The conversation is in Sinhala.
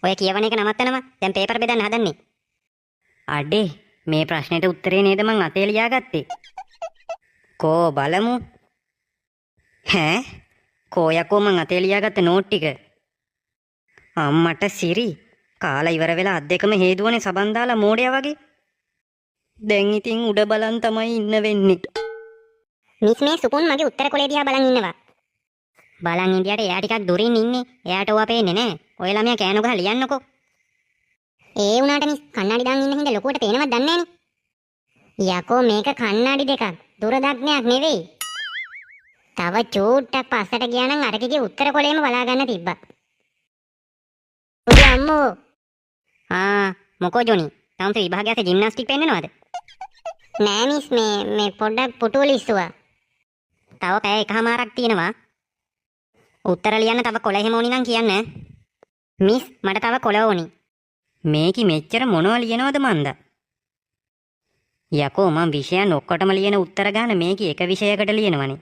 ඔය කියවන එක නවත්තනවා. දැන් පේපර් බෙදන්න හදන්නේ. අඩේ මේ ප්‍රශ්නෙට උත්තරේ නේද මං අතේ ලියාගත්තේ. කෝ බලමු. ඈ කෝ යකෝ මං අතේ ලියාගත්ත නෝට් ටික. අම්මට සිරි කාලා ඉවර වෙලා අත් දෙකම හේදුවනේ සබන් දාලා මෝඩයා වගේ. දැන් ඉතින් උඩ බලන් තමයි ඉන්න වෙන්නේ. මිස් මේ සුපුන් මගේ උත්තර කොලේ දිහා බලන් ඉන්නවා. බලන් ඉන්දියට එයා ටිකක් දුරින් ඉන්නේ. එයාට ඕවා පේන්නේ නැහැ. ඔය ළමයා කෑනු ගහ ලියන්නකෝ. ඒ වුණාට මිස් කන්නඩි දාන් ඉන්න හින්දා ලොකුවට පේනවත් දන්නේ නැහනේ. යකෝ මේක කන්නඩි දෙකක්. දුරදක්නයක් නෙවෙයි. තව චූට්ටක් පස්සට ගියා නම් අරකගේ උත්තර කොලේම බලා ගන්න තිබ්බා. උඩ අම්මෝ. මොකෝ ජොනි? තාම විභාගයේ ජිම්නාස්ටික් පෙන්නනවද? නෑ මිස් මේ පොඩ්ඩක් පුටුවල ඉස්සුවා. තව පැය එකමාරක් තියෙනවා. උත්තර ලියන්න තව කොළ එහෙම ඕනි නම් කියන්න. මිස් මට තව කොළ ඕනි. මේකි මෙච්චර මොනව ලියනවද මන්ද? යකෝ මං විෂයන් ඔක්කොටම ලියන උත්තර ගන්න මේකි එක විෂයකට ලියනවනේ.